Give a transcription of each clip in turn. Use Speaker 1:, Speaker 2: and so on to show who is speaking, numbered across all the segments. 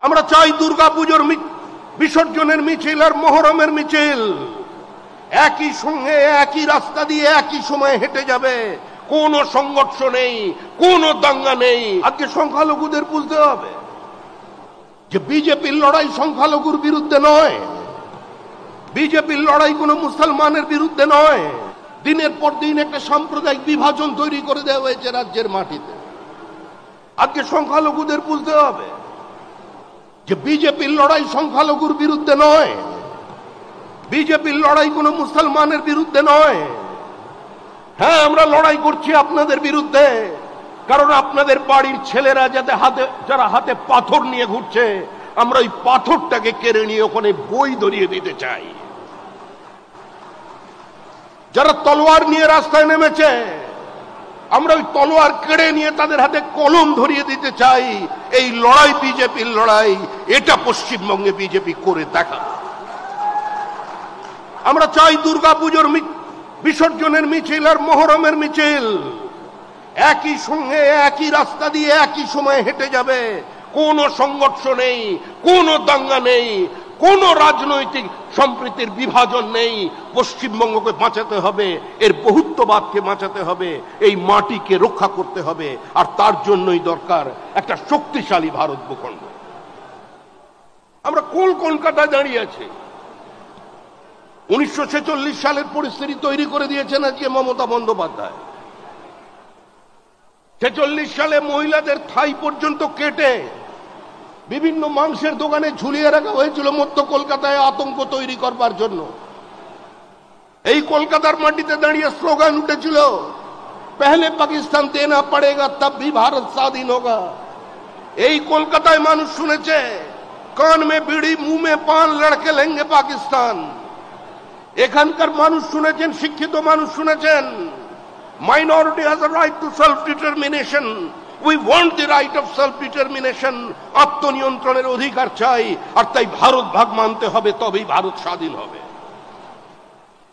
Speaker 1: আমরা চাই দুর্গাপুজোর বিসর্জনের মিছিল আর মহরমের মিছিল একই সঙ্গে একই রাস্তা দিয়ে একই সময় হেঁটে যাবে। কোনো সংঘর্ষ নেই, কোনো দাঙ্গা নেই। আজকে সংখ্যালঘুদের বুঝতে হবে যে বিজেপির লড়াই সংখ্যালঘুর বিরুদ্ধে নয়, বিজেপির লড়াই কোনো মুসলমানের বিরুদ্ধে নয়। দিনের পর দিন একটা সাম্প্রদায়িক বিভাজন তৈরি করে দেওয়া হয়েছে রাজ্যের মাটিতে। আজকে সংখ্যালঘুদের বুঝতে হবে যে বিজেপির লড়াই সংখ্যালঘুর বিরুদ্ধে নয়, বিজেপির লড়াই কোনো মুসলমানের বিরুদ্ধে নয়। হ্যাঁ, আমরা লড়াই করছি আপনাদের বিরুদ্ধে, কারণ আপনাদের বাড়ির ছেলেরা যারা হাতে পাথর নিয়ে ঘুরছে, আমরা ওই পাথরটাকে কেড়ে নিয়ে ওখানে বই ধরিয়ে দিতে চাই। যারা তলোয়ার নিয়ে রাস্তায় নেমেছে, আমরা ওই তলোয়ার কেড়ে নিয়ে তাদের হাতে কলম ধরিয়ে দিতে চাই। এই লড়াই বিজেপির লড়াই, এটা পশ্চিমবঙ্গে বিজেপি করে দেখা। আমরা চাই দুর্গাপুজোর বিসর্জনের মিছিল আর মহরমের মিছিল একই সঙ্গে একই রাস্তা দিয়ে একই সময় হেঁটে যাবে। কোনো সংঘর্ষ নেই, কোনো দাঙ্গা নেই, কোনো রাজনৈতিক সম্প্রীতির বিভাজন নেই। পশ্চিমবঙ্গকে বাঁচাতে হবে, এর বহুত্ববাদকে বাঁচাতে হবে, এই মাটিকে রক্ষা করতে হবে। আর তার জন্যই দরকার একটা শক্তিশালী ভারত ভূখণ্ড। আমরা কলকাতায় দাঁড়িয়ে আছি। 1946 সালের পরিস্থিতি তৈরি করে দিয়েছেন আজকে মমতা বন্দ্যোপাধ্যায়। 46 সালে মহিলাদের থাই পর্যন্ত কেটে বিভিন্ন মাংসের দোকানে ঝুলিয়ে রাখা হয়েছিল মধ্য কলকাতায় আতঙ্ক তৈরি করবার জন্য। এই কলকাতার মাটিতে দাঁড়িয়ে স্লোগান উঠেছিল, পহলে পাকিস্তান দেনা পড়েগা তব ভি ভারত স্বাধীন হোগা। এই কলকাতায় মানুষ শুনেছে, কান মে বিড়ি মুহ মে পান লড়কে লেঙ্গে পাকিস্তান। এখানকার মানুষ শুনেছেন, শিক্ষিত মানুষ শুনেছেন, minority has a right to self determination. We want the right of self determination. আত্মনিয়ন্ত্রণের অধিকার চাই, আর তাই ভারত ভাগ মানতে হবে, তবেই ভারত স্বাধীন হবে।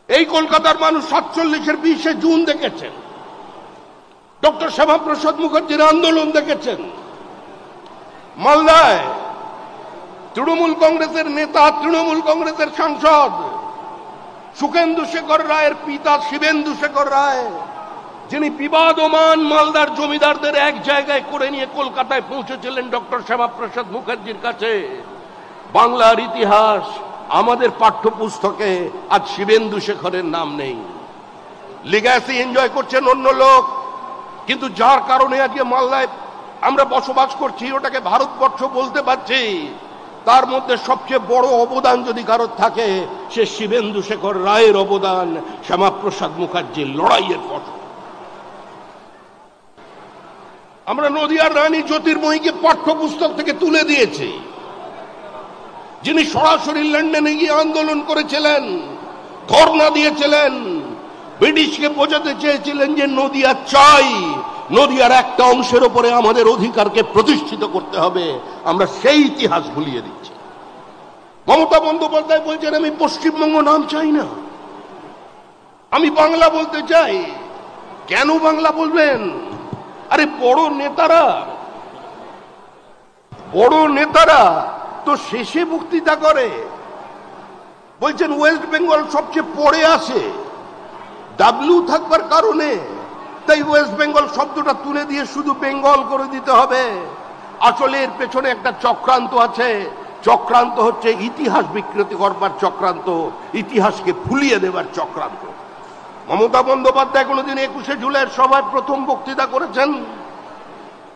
Speaker 1: এই কলকাতার মানুষ 47-এর 20 জুন দেখেছেন, ডক্টর শ্যামাপ্রসাদ মুখার্জির আন্দোলন দেখেছেন। মালদায় তৃণমূল কংগ্রেসের নেতা, তৃণমূল কংগ্রেসের সাংসদ সুখেন্দু শেখর রায়ের পিতা শিবেন্দু শেখর রায়, যিনি বিবাদমান মালদার জমিদারদের এক জায়গায় করে নিয়ে কলকাতায় পৌঁছেছিলেন ডক্টর শ্যামাপ্রসাদ মুখার্জির কাছে। বাংলার ইতিহাস আমাদের পাঠ্যপুস্তকে আজ শিবেন্দু শেখরের নাম নেই। লিগ্যাসি এনজয় করছেন অন্য লোক, কিন্তু যার কারণে আজকে মালদায় আমরা বসবাস করছি, ওটাকে ভারতবর্ষ বলতে পারছি, তার মধ্যে সবচেয়ে বড় অবদান যদি কারোর থাকে, সে শিবেন্দু শেখর রায়ের অবদান, শ্যামাপ্রসাদ মুখার্জির লড়াইয়ের ফসল। আমরা নদিয়ার রানী জ্যোতির্ময়ীকে পাঠ্যপুস্তক থেকে তুলে দিয়েছি, যিনি সরাসরি লন্ডনে গিয়ে আন্দোলন করেছিলেন, ধর্ণা দিয়েছিলেন, ব্রিটিশকে বোঝাতে চেয়েছিলেন যে নদিয়া চাই, নদিয়ার একটা অংশের উপরে আমাদের অধিকারকে প্রতিষ্ঠিত করতে হবে। আমরা সেই ইতিহাস ভুলিয়ে দিচ্ছি। মমতা বন্দ্যোপাধ্যায় বলছেন, আমি পশ্চিমবঙ্গ নাম চাই না, আমি বাংলা বলতে চাই। কেন বাংলা বলবেন? আরে বড় নেতারা তো শেষে বক্তৃতা করে, বলছেন ওয়েস্ট বেঙ্গল সবচেয়ে পরে আসে, ডাব্লিউ থাকবার কারণে, তাই ওয়েস্ট বেঙ্গল শব্দটা তুলে দিয়ে শুধু বেঙ্গল করে দিতে হবে। আসলে এর পেছনে একটা চক্রান্ত আছে। চক্রান্ত হচ্ছে ইতিহাস বিকৃতি করবার চক্রান্ত, ইতিহাসকে ভুলিয়ে দেবার চক্রান্ত। মমতা বন্দ্যোপাধ্যায় কোনোদিন 21শে জুলাইয়ের সভায় প্রথম বক্তৃতা করেছেন?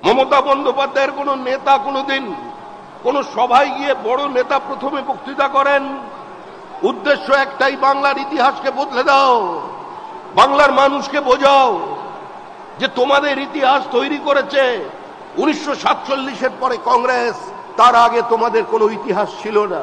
Speaker 1: মমতা বন্দ্যোপাধ্যায়ের কোন নেতা কোনোদিন কোন সভায় গিয়ে বড় নেতা প্রথমে বক্তৃতা করেন? উদ্দেশ্য একটাই, বাংলার ইতিহাসকে বদলে দাও, বাংলার মানুষকে বোঝাও যে তোমাদের ইতিহাস তৈরি করেছে 1947-এর পরে কংগ্রেস, তার আগে তোমাদের কোনো ইতিহাস ছিল না।